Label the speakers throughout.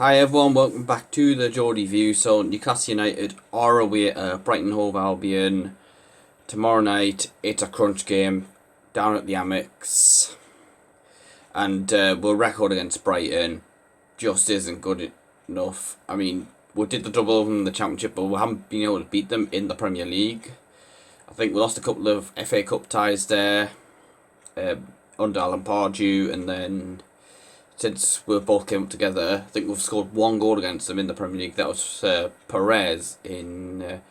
Speaker 1: Hi everyone, welcome back to the Geordie View. So Newcastle United are away at Brighton Hove Albion tomorrow night. It's a crunch game down at the Amex, and our record against Brighton just isn't good enough. I mean, we did the double in the Championship, but we haven't been able to beat them in the Premier League. I think we lost a couple of FA Cup ties there under Alan Pardew, and then since we both came up together, I think we've scored one goal against them in the Premier League. That was Perez in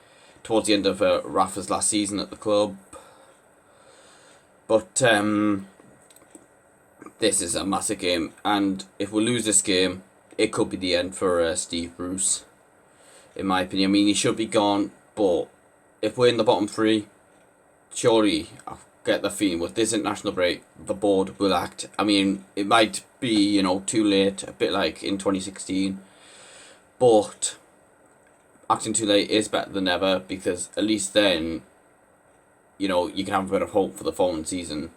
Speaker 1: towards the end of Rafa's last season at the club. But this is a massive game, and if we lose this game, it could be the end for Steve Bruce, in my opinion. I mean, he should be gone, but if we're in the bottom three, surely I get the feeling with this international break, the board will act. I mean, it might be, too late, a bit like in 2016, but acting too late is better than never, because at least then, you can have a bit of hope for the following season.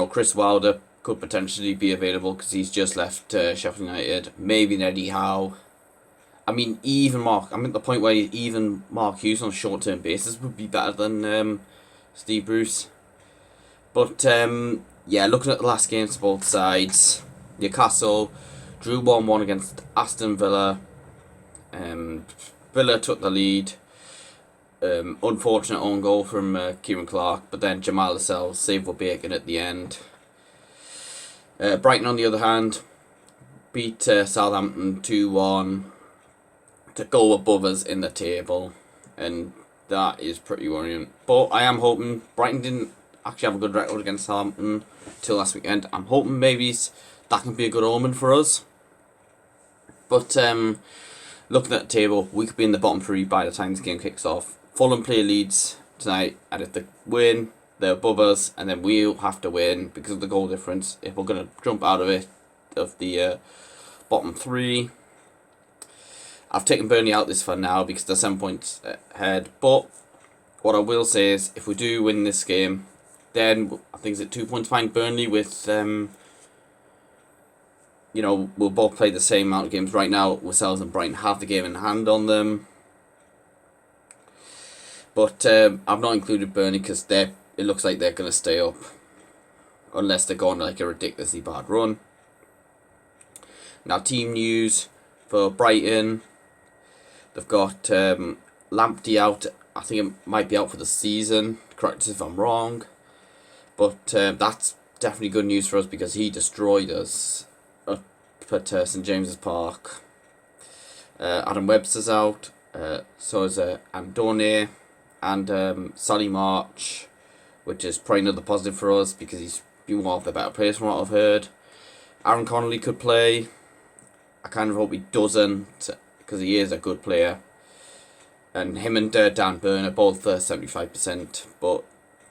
Speaker 1: Chris Wilder could potentially be available because he's just left Sheffield United. Maybe an Eddie Howe. I mean, I'm at the point where even Mark Hughes on a short-term basis would be better than Steve Bruce. But, looking at the last games for both sides, Newcastle drew 1-1 against Aston Villa. Villa took the lead. Unfortunate own goal from Kieran Clark, but then Jamal Lascelles saved for Bacon at the end. Brighton, on the other hand, beat Southampton 2-1 to go above us in the table, and that is pretty worrying. But I am hoping Brighton didn't actually have a good record against Southampton till last weekend. I'm hoping maybe that can be a good omen for us. But looking at the table, we could be in the bottom three by the time this game kicks off. Fulham play Leeds tonight, and if they win, they're above us, and then we'll have to win because of the goal difference if we're going to jump out of the bottom three. I've taken Burnley out this for now because they're 7 points ahead. But what I will say is, if we do win this game, then I think it's 2 points behind Burnley with, we'll both play the same amount of games right now. Ourselves and Brighton have the game in hand on them. But I've not included Burnley because it looks like they're going to stay up unless they're going like a ridiculously bad run. Now, team news for Brighton. They've got Lamptey out. I think it might be out for the season. Correct us if I'm wrong. But that's definitely good news for us because he destroyed us up at St James's Park. Adam Webster's out. So is Andone and Solly March, which is probably another positive for us because he's been one of the better players from what I've heard. Aaron Connolly could play. I kind of hope he doesn't because he is a good player. And him and Dan Burn are both 75%. But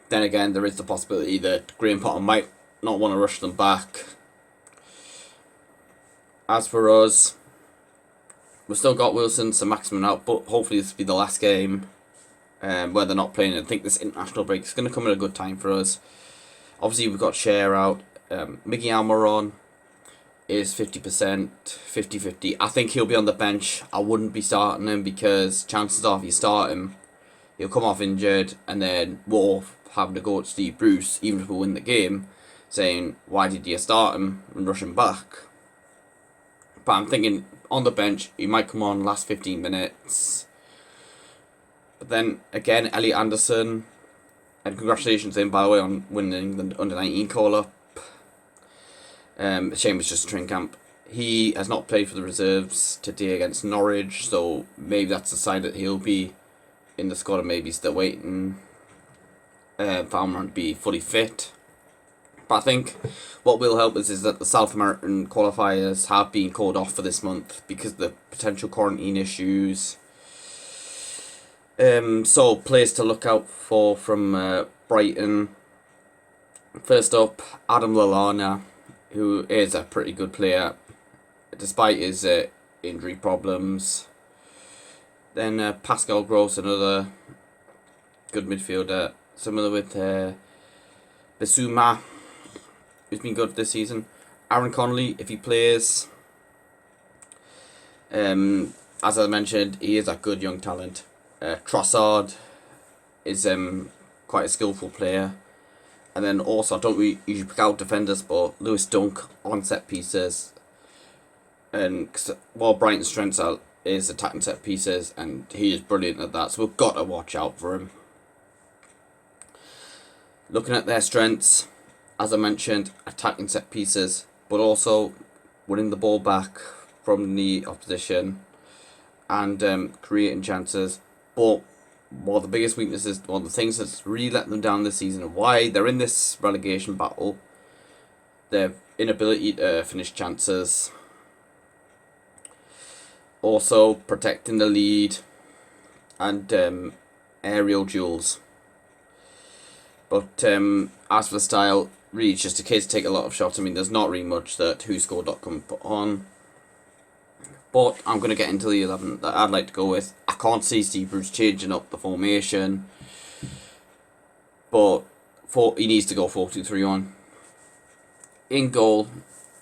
Speaker 1: then again, there is the possibility that Graham Potter might not want to rush them back. As for us, we've still got Wilson, so Maximin out, but hopefully this will be the last game where they're not playing. I think this international break is going to come at a good time for us. Obviously, we've got Cher out. Miguel Almiron is 50%, 50-50. I think he'll be on the bench. I wouldn't be starting him because chances are if you start him, he'll come off injured, and then we're having to go to Steve Bruce, even if we win the game, saying, why did you start him and rush him back? But I'm thinking, on the bench, he might come on last 15 minutes. But then, again, Elliot Anderson, and congratulations to him, by the way, on winning the under-19 call-up. Shame it's just a training camp. He has not played for the reserves today against Norwich, so maybe that's a sign that he'll be in the squad, and maybe still waiting for Almiron to be fully fit. But I think what will help us is that the South American qualifiers have been called off for this month because of the potential quarantine issues. So players to look out for from Brighton. First up, Adam Lallana, who is a pretty good player despite his injury problems. Then Pascal Gross, another good midfielder, similar with Bissouma, who's been good this season. Aaron Connolly, if he plays, As I mentioned, he is a good young talent. Trossard is quite a skillful player. And then also, I don't really usually pick out defenders, but Lewis Dunk on set pieces. And while Brighton's strengths is attacking set pieces, and he is brilliant at that, so we've got to watch out for him. Looking at their strengths, as I mentioned, attacking set pieces, but also winning the ball back from the opposition and creating chances. But one of the biggest weaknesses, one of the things that's really let them down this season and why they're in this relegation battle, their inability to finish chances. Also protecting the lead and aerial duels. But as for the style, really it's just a case to take a lot of shots. I mean, there's not really much that WhoScored.com put on. But I'm going to get into the 11 that I'd like to go with. I can't see Steve Bruce changing up the formation. But he needs to go 4-2-3-1. In goal,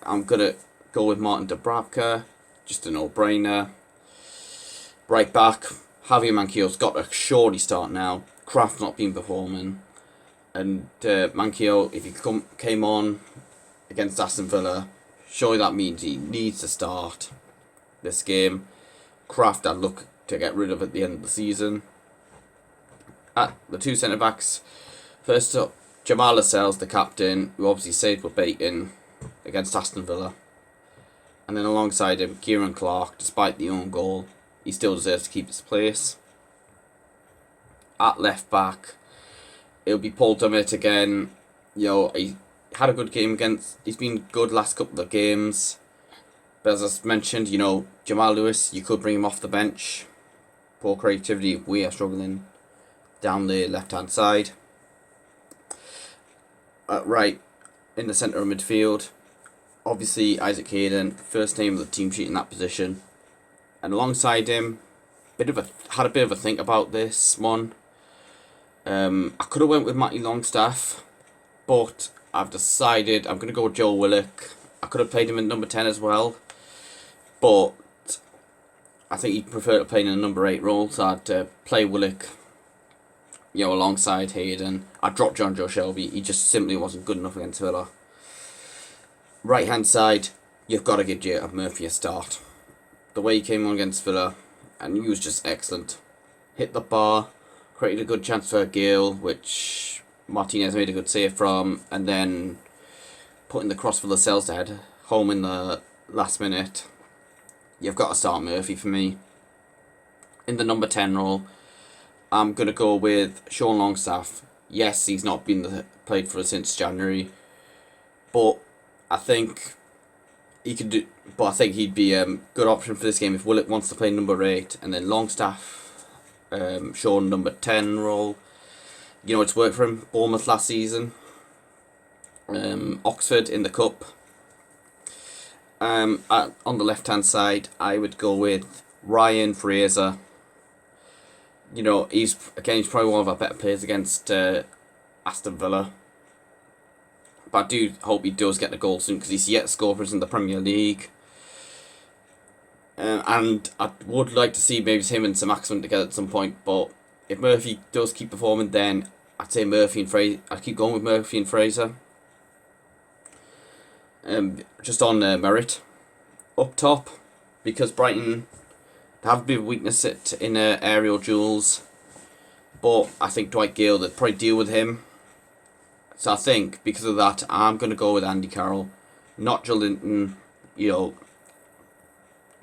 Speaker 1: I'm going to go with Martin Dubravka. Just a no-brainer. Right back, Javier Manquillo's got to surely start now. Kraft's not been performing. And Manquillo, if he came on against Aston Villa, surely that means he needs to start this game. Kraft I'd look to get rid of at the end of the season. At the two centre-backs, first up, Jamal Lascelles, the captain, who obviously saved with Bacon against Aston Villa. And then alongside him, Kieran Clark, despite the own goal, he still deserves to keep his place. At left back, it'll be Paul Dummett again. He had a good game he's been good last couple of games. But as I mentioned, Jamal Lewis, you could bring him off the bench. Poor creativity, we are struggling down the left-hand side. Right, in the centre of midfield, obviously Isaac Hayden, first name of the team sheet in that position. And alongside him, had a bit of a think about this one. I could have went with Matty Longstaff, but I've decided I'm going to go with Joel Willock. I could have played him in number 10 as well, but I think he'd prefer to play in a number 8 role, so I'd play Willock, alongside Hayden. I dropped John Joe Shelby. He just simply wasn't good enough against Villa. Right hand side, you've got to give Jacob Murphy a start. The way he came on against Villa, and he was just excellent. Hit the bar, created a good chance for Gale, which Martinez made a good save from, and then putting the cross for Lascelles to head home in the last minute. You've got to start Murphy for me. In the number 10 role, I'm going to go with Sean Longstaff. Yes, he's not been played for us since January, but I think he could do. But I think he'd be a good option for this game if Willock wants to play number 8, and then Longstaff, Sean number 10 role. It's worked for him. Bournemouth last season. Oxford in the cup. On the left hand side, I would go with Ryan Fraser. He's probably one of our better players against Aston Villa. But I do hope he does get the goal soon, because he's yet to score for us in the Premier League. And I would like to see maybe him and Sir Maximin together at some point. But if Murphy does keep performing, then I'd say Murphy and Fraser. I'd keep going with Murphy and Fraser. Just on merit. Up top, because Brighton have a bit of weakness in aerial duels. But I think Dwight Gale, they'd probably deal with him. So I think, because of that, I'm going to go with Andy Carroll. Not Joe Linton,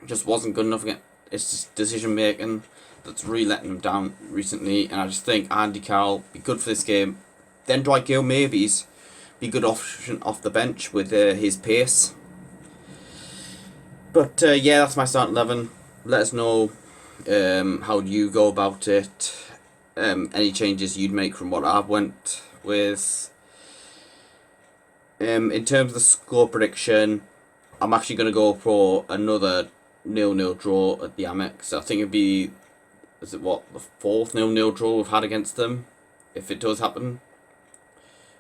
Speaker 1: just wasn't good enough. It's just decision making that's really letting him down recently. And I just think Andy Carroll be good for this game. Then Dwight Gale maybe be good option off the bench with his pace. But yeah, that's my starting 11. Let us know how you go about it. Any changes you'd make from what I've went with. In terms of the score prediction, I'm actually going to go for another 0-0 draw at the Amex. So I think it'd be, the 4th 0-0 draw we've had against them, if it does happen.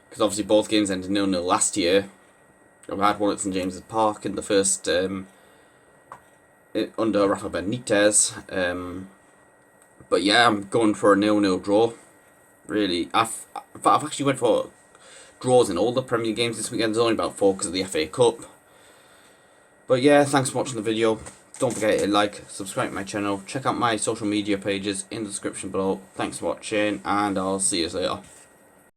Speaker 1: Because obviously both games ended 0-0 last year. We had one at St James's Park in the first under Rafa Benitez. But yeah, I'm going for a 0-0 draw. Really, I've actually went for draws in all the Premier League games this weekend. There's only about 4 because of the FA Cup. But yeah, thanks for watching the video. Don't forget to like, subscribe to my channel, check out my social media pages in the description below. Thanks for watching, and I'll see you later.